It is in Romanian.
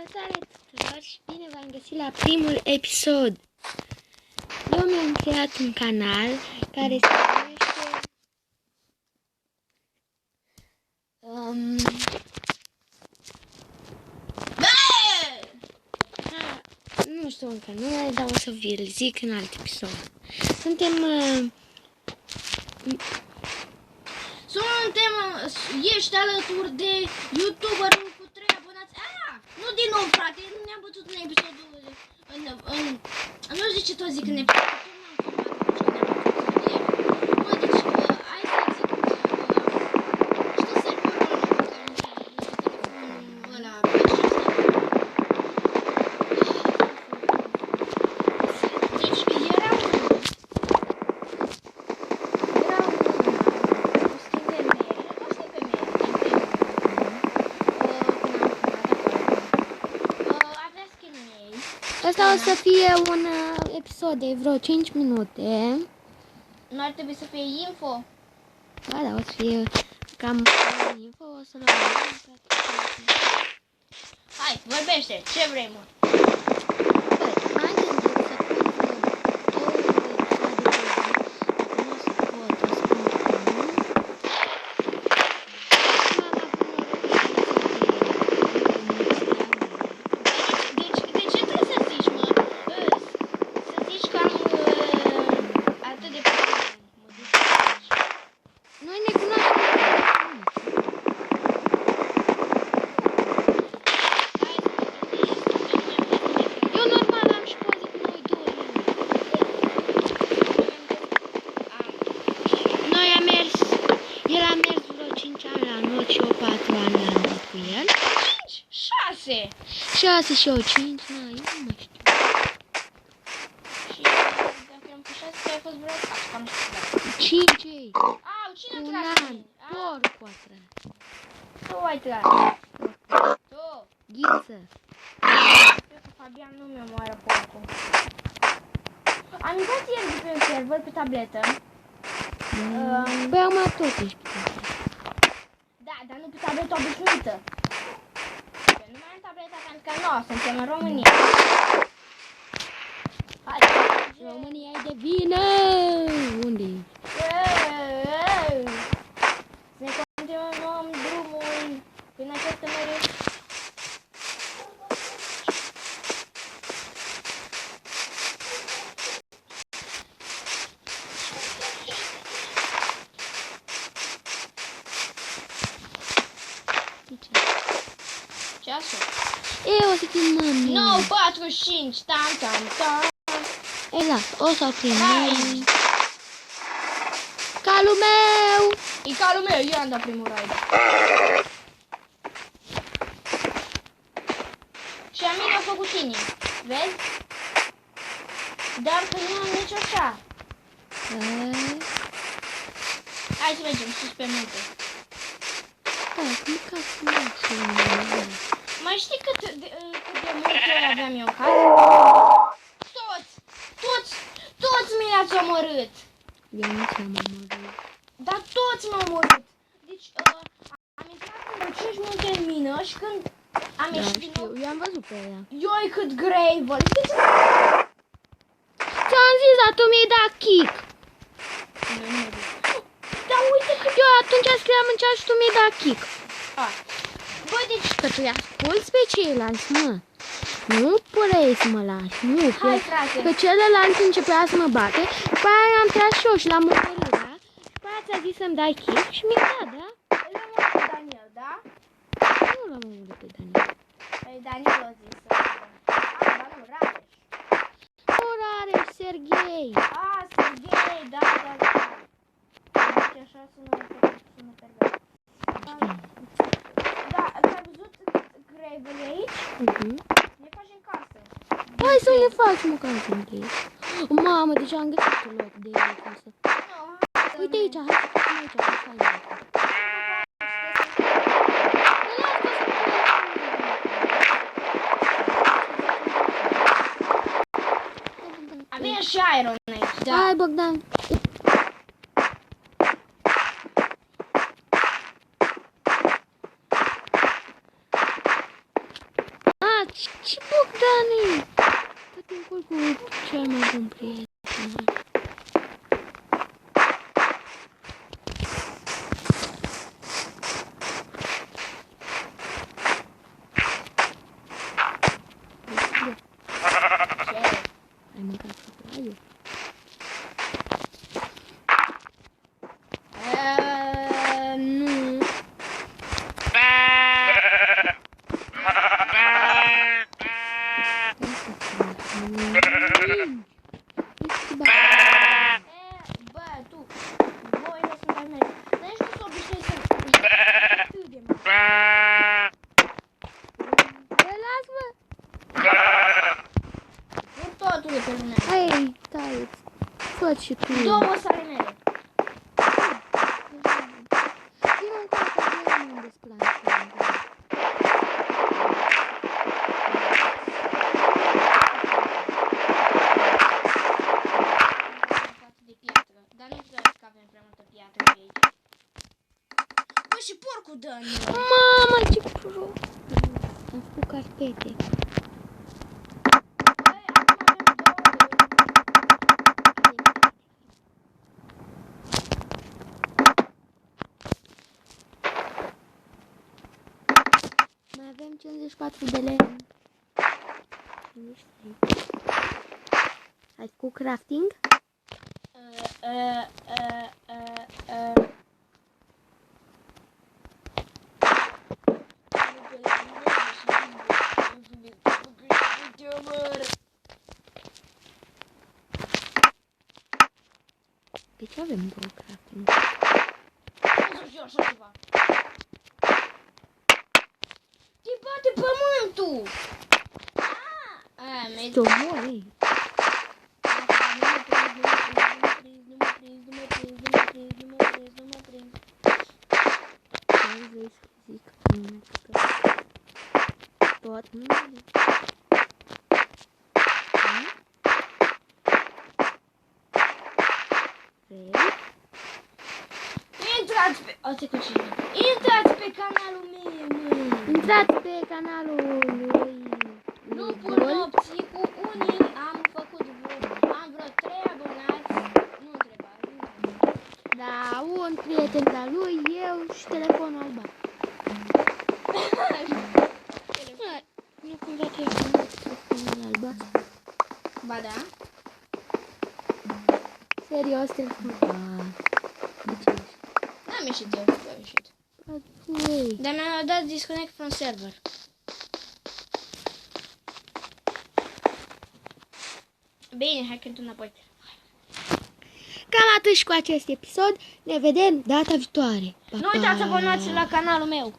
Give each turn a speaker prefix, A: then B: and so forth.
A: Salutare tuturor și bine v-am găsit la primul episod. Eu mi-am creat un canal care se numește nu știu încă numele, dar o să vi-l zic în alt episod. Suntem
B: ești alături de YouTuberul cu 3 abonați. Nu din nou, frate, nu ne-am bătut în episodul nu știu de ce tot zic în episodul. Bă, deci, hai să zic, știi serverul ăla pe care deci era
A: Asta o să fie un episod de vreo 5 minute.
B: nu ar trebui să fie info.
A: Da, o să fie cam info, o să luăm.
B: Hai, vorbește, ce vrei, mă?
A: Mai gândit să pun
B: De ce trebuie să zici, mă? Să zici că am atât de puțin.
A: noi ne cunoaștem. Eu normal am și poze cu noi doi. Noi am mers, el a mers vreo 5 ani la not și eu 4 ani la not cu el.
B: 5, 6.
A: 6 și eu 5, na, eu nu mai știu.
B: Și dacă am pus 6, ai fost vreo 4, cam știu.
A: 5 ei.
B: Au, cine
A: Un
B: trage
A: an.
B: mine?
A: Porcu a tras.
B: Tu ai tras. Tu.
A: Ghiță.
B: Cred că Fabian nu mi-o moară porcul. Am intrat ieri de pe un server pe tabletă.
A: Păi acum tot ești pe tine.
B: Da, dar nu pe tableta obișnuită. Că nu mai am tableta pentru că nu, suntem în România. Hai,
A: România e de vină! Unde e?
B: Să ne continuăm drumul prin această mere. Ceasul?
A: E, o să filmăm.
B: 9:45, tam.
A: E, da, o să oprim.
B: Hai.
A: Calul meu!
B: E calul meu, eu am dat primul raid. Și a mine a făcut tine, vezi? Dar că nu am nici așa. Hai să mergem sus pe munte.
A: Da, cum ca frumos.
B: Mai știi cât de multe ori aveam eu în casă? Toți mi le-ați omorât.
A: Eu nu ți-am omorât.
B: Dar toți m-au omorât. Deci am intrat în 5 minute în mină și când am
A: Da,
B: ieșit din nou,
A: știu, eu am văzut pe ea.
B: ioi cât gravel.
A: Ți-am zis, dar tu mi-ai dat kick.
B: Dar uite cât...
A: Eu atunci scriam în chat și tu mi-ai dat kick.
B: Băi, deci...
A: Că tu îi asculți pe ceilalți, mă. Nu purei să mă lași, nu.
B: Hai, frate.
A: Că celălalt începea să mă bate, după aia am tras și eu și l-am omorât, da? Și după aia ți-a zis să-mi dai kick și mi-a dat, da?
B: L-am omorât pe Daniel, da?
A: Nu l-am omorât pe Daniel.
B: Păi Daniel a zis să... dar nu, Rareș.
A: Nu, Rareș, Serghei.
B: Serghei, da. Deci așa sună pergat. Da, ai văzut gravel e aici? Ne facem casă.
A: Hai să ne facem o casă între ei. Mamă, deci am găsit un loc de casă. Uite aici, hai să facem aici, că fain.
B: Avem și iron aici, da.
A: Hai, Bogdan. Ce Bogdane? Tot timpul cu cel mai bun prieten. Ai mâncat ciocolată?
B: Nu. Bă, tu. Voile sunt al mele. Dar nici nu s-o obișnuit să atât de mult.
A: Te las, mă!
B: Pur totul de pe lumea.
A: Hai, stai, fă și tu.
B: Două sale mele.
A: Vino încoace, nu am desplanșat.
B: De piatră. Dar nu cred că avem prea multă piatră de aici. Bă, și porcul dă-mi.
A: Mama, ce pro! Am făcut carpete.
B: Băi, acum avem
A: Mai avem 54 de lemn. Ai făcut crafting? De ce avem două crafting?
B: Nu știu așa ceva. Te bate pământul! Mi-ai
A: Ce omori! Tot nu
B: Intrați pe... Asta e cu cine? Intrați pe canalul meu, mă!
A: Intrați pe canalul lui
B: Lupul nopții cu unii am făcut vreo 3 abonați. Nu întrebați.
A: Da, un prieten de-a lui, eu și telefonul albastru. Nu cumva telefonul albastru.
B: Ba da?
A: Serios, telefonul. De ce ești?
B: N-am ieșit eu, tu ai ieșit.
A: Ei.
B: Dar mi-a dat disconnect from server. Bine, hai cânt înapoi.
A: Cam atât și cu acest episod. Ne vedem data viitoare. Pa,
B: Nu uitați să
A: pa.
B: abonați la canalul meu.